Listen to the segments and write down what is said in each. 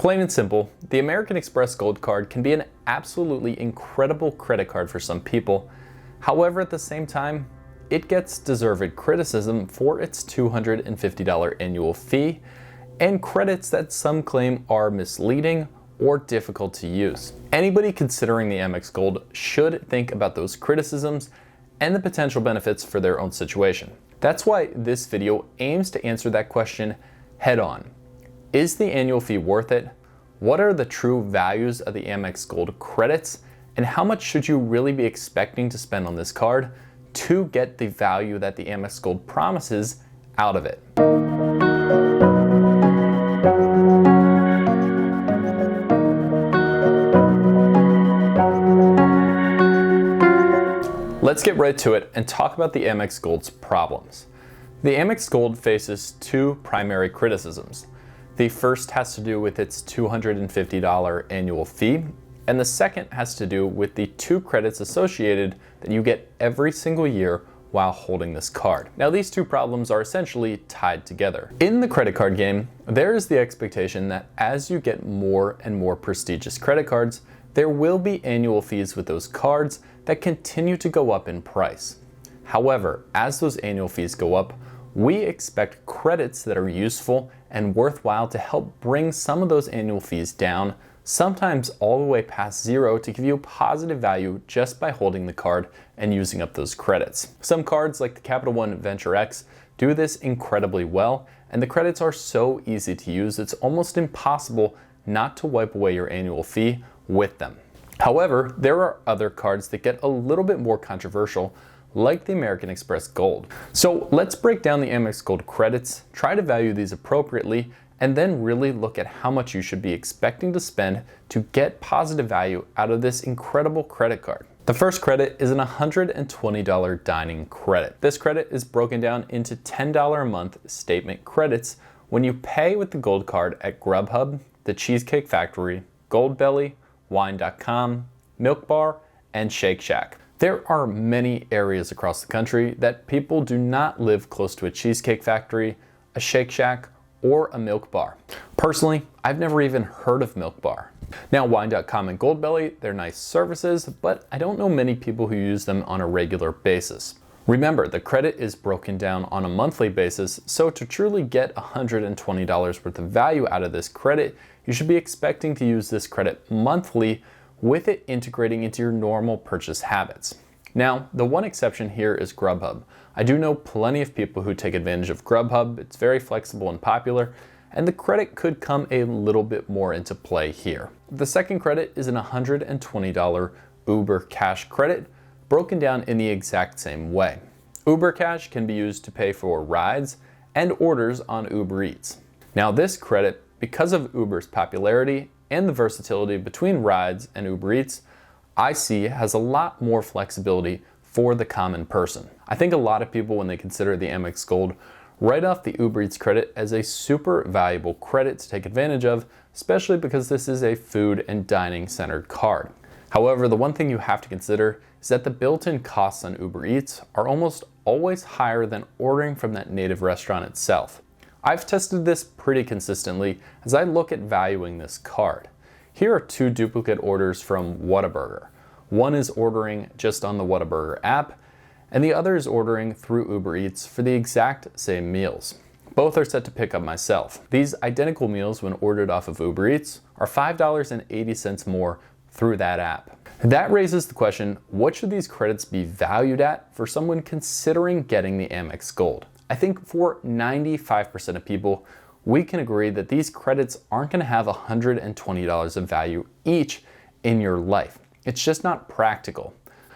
Plain and simple, the American Express Gold Card can be an absolutely incredible credit card for some people. However, at the same time, it gets deserved criticism for its $250 annual fee and credits that some claim are misleading or difficult to use. Anybody considering the Amex Gold should think about those criticisms and the potential benefits for their own situation. That's why this video aims to answer that question head on. Is the annual fee worth it? What are the true values of the Amex Gold credits? And how much should you really be expecting to spend on this card to get the value that the Amex Gold promises out of it? Let's get right to it and talk about the Amex Gold's problems. The Amex Gold faces two primary criticisms. The first has to do with its $250 annual fee, and the second has to do with the two credits associated that you get every single year while holding this card. Now, these two problems are essentially tied together. In the credit card game, there is the expectation that as you get more and more prestigious credit cards, there will be annual fees with those cards that continue to go up in price. However, as those annual fees go up, we expect credits that are useful and worthwhile to help bring some of those annual fees down, sometimes all the way past zero, to give you positive value just by holding the card and using up those credits. Some cards like the Capital One Venture X do this incredibly well, and the credits are so easy to use it's almost impossible not to wipe away your annual fee with them. However, there are other cards that get a little bit more controversial, like the American Express Gold. So let's break down the Amex Gold credits, try to value these appropriately, and then really look at how much you should be expecting to spend to get positive value out of this incredible credit card. The first credit is an $120 dining credit. This credit is broken down into $10 a month statement credits when you pay with the Gold Card at Grubhub, the Cheesecake Factory, Goldbelly, Wine.com, Milk Bar, and Shake Shack. There are many areas across the country that people do not live close to a Cheesecake Factory, a Shake Shack, or a Milk Bar. Personally, I've never even heard of Milk Bar. Now, Wine.com and Goldbelly, they're nice services, but I don't know many people who use them on a regular basis. Remember, the credit is broken down on a monthly basis, so to truly get $120 worth of value out of this credit, you should be expecting to use this credit monthly, with it integrating into your normal purchase habits. Now, the one exception here is Grubhub. I do know plenty of people who take advantage of Grubhub. It's very flexible and popular, and the credit could come a little bit more into play here. The second credit is an $120 Uber Cash credit, broken down in the exact same way. Uber Cash can be used to pay for rides and orders on Uber Eats. Now, this credit, because of Uber's popularity and the versatility between rides and Uber Eats, I see has a lot more flexibility for the common person. I think a lot of people, when they consider the Amex Gold, write off the Uber Eats credit as a super valuable credit to take advantage of, especially because this is a food and dining centered card. However, the one thing you have to consider is that the built-in costs on Uber Eats are almost always higher than ordering from that native restaurant itself. I've tested this pretty consistently as I look at valuing this card. Here are two duplicate orders from Whataburger. One is ordering just on the Whataburger app, and the other is ordering through Uber Eats for the exact same meals. Both are set to pick up myself. These identical meals, when ordered off of Uber Eats, are $5.80 more through that app. That raises the question, what should these credits be valued at for someone considering getting the Amex Gold? I think for 95% of people, we can agree that these credits aren't going to have $120 of value each in your life. It's just not practical.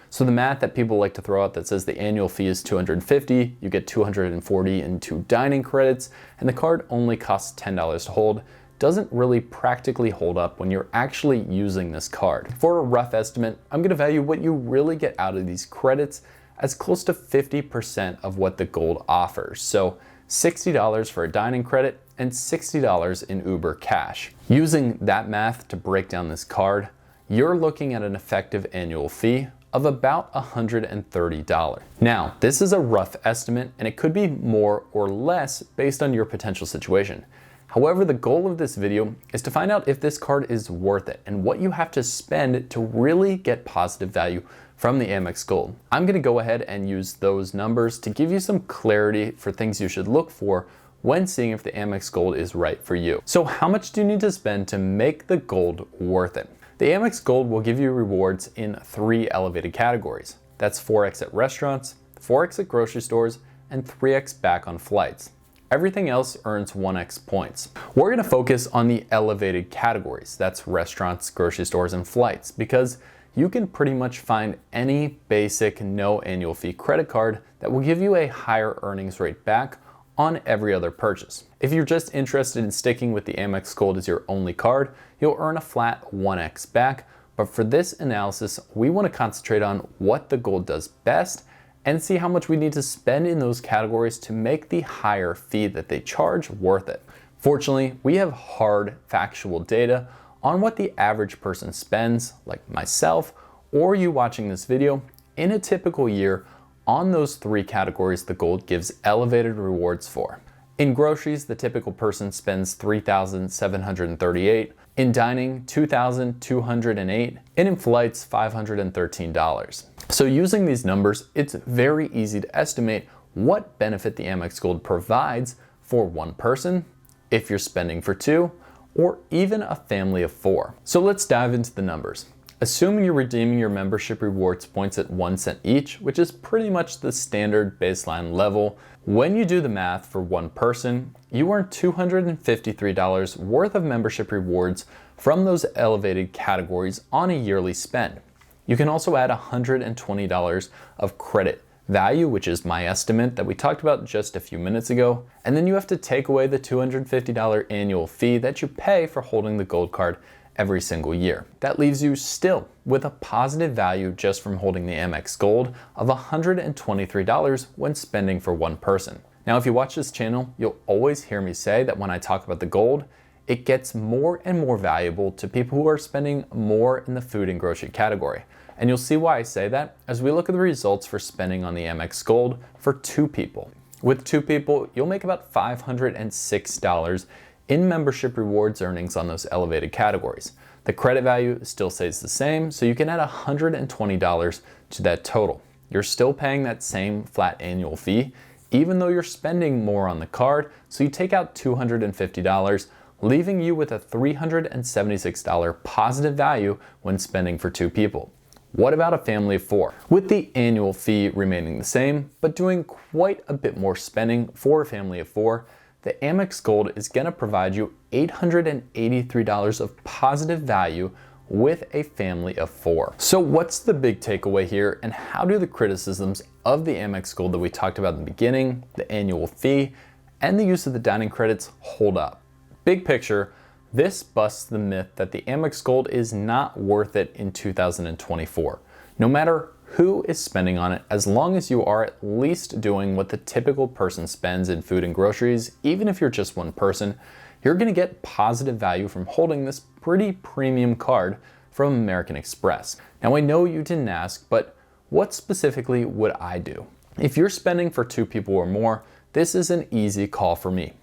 So the math that people like to throw out that says the annual fee is $250, you get $240 in two dining credits, and the card only costs $10 to hold, doesn't really practically hold up when you're actually using this card. For a rough estimate, I'm going to value what you really get out of these credits as close to 50% of what the Gold offers. So $60 for a dining credit and $60 in Uber Cash. Using that math to break down this card, you're looking at an effective annual fee of about $130. Now, this is a rough estimate and it could be more or less based on your potential situation. However, the goal of this video is to find out if this card is worth it and what you have to spend to really get positive value from the Amex Gold. I'm gonna go ahead and use those numbers to give you some clarity for things you should look for when seeing if the Amex Gold is right for you. So how much do you need to spend to make the Gold worth it? The Amex Gold will give you rewards in 3 elevated categories. That's 4x at restaurants, 4x at grocery stores, and 3x back on flights. Everything else earns 1x points. We're gonna focus on the elevated categories. That's restaurants, grocery stores, and flights, because you can pretty much find any basic no annual fee credit card that will give you a higher earnings rate back on every other purchase. If you're just interested in sticking with the Amex Gold as your only card, you'll earn a flat 1x back. But for this analysis, we want to concentrate on what the Gold does best and see how much we need to spend in those categories to make the higher fee that they charge worth it. Fortunately, we have hard factual data on what the average person spends, like myself or you watching this video, in a typical year on those 3 categories the Gold gives elevated rewards for. In groceries, the typical person spends $3,738, in dining, $2,208, and in flights, $513. So using these numbers, it's very easy to estimate what benefit the Amex Gold provides for one person, if you're spending for 2, or even a family of 4. So let's dive into the numbers. Assuming you're redeeming your membership rewards points at 1 cent each, which is pretty much the standard baseline level, when you do the math for one person, you earn $253 worth of membership rewards from those elevated categories on a yearly spend. You can also add $120 of credit value, which is my estimate that we talked about just a few minutes ago, and then you have to take away the $250 annual fee that you pay for holding the Gold card every single year. That leaves you still with a positive value just from holding the Amex Gold of $123 when spending for one person. Now, if you watch this channel, you'll always hear me say that when I talk about the Gold, it gets more and more valuable to people who are spending more in the food and grocery category. And you'll see why I say that as we look at the results for spending on the Amex Gold for 2 people. With 2 people, you'll make about $506 in membership rewards earnings on those elevated categories. The credit value still stays the same, so you can add $120 to that total. You're still paying that same flat annual fee, even though you're spending more on the card, so you take out $250, leaving you with a $376 positive value when spending for 2 people. What about a family of 4? With the annual fee remaining the same, but doing quite a bit more spending for a family of 4, the Amex Gold is going to provide you $883 of positive value with a family of 4. So what's the big takeaway here, and how do the criticisms of the Amex Gold that we talked about in the beginning, the annual fee, and the use of the dining credits hold up? Big picture, this busts the myth that the Amex Gold is not worth it in 2024. No matter who is spending on it, as long as you are at least doing what the typical person spends in food and groceries, even if you're just one person, you're gonna get positive value from holding this pretty premium card from American Express. Now, I know you didn't ask, but what specifically would I do? If you're spending for 2 people or more, this is an easy call for me.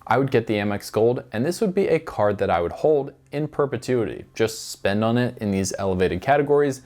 I would get the Amex Gold, and this would be a card that I would hold in perpetuity. Just spend on it in these elevated categories,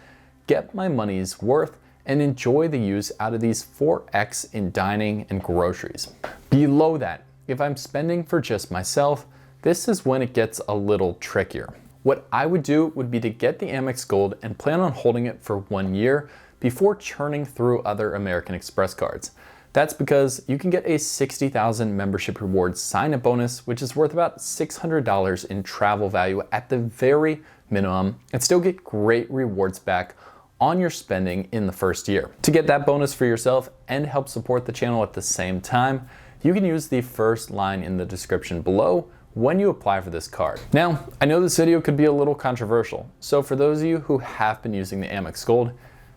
get my money's worth, and enjoy the use out of these 4x in dining and groceries. Below that, if I'm spending for just myself, this is when it gets a little trickier. What I would do would be to get the Amex Gold and plan on holding it for 1 year before churning through other American Express cards. That's because you can get a 60,000 membership rewards sign-up bonus, which is worth about $600 in travel value at the very minimum, and still get great rewards back on your spending in the first year. To get that bonus for yourself and help support the channel at the same time, you can use the first line in the description below when you apply for this card. Now, I know this video could be a little controversial, so for those of you who have been using the Amex Gold,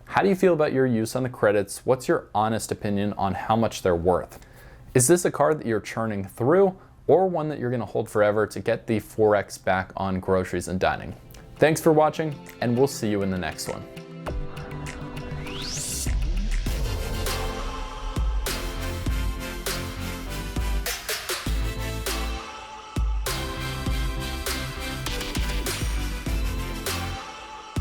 how do you feel about your use on the credits? What's your honest opinion on how much they're worth? Is this a card that you're churning through, or one that you're gonna hold forever to get the 4x back on groceries and dining? Thanks for watching, and we'll see you in the next one.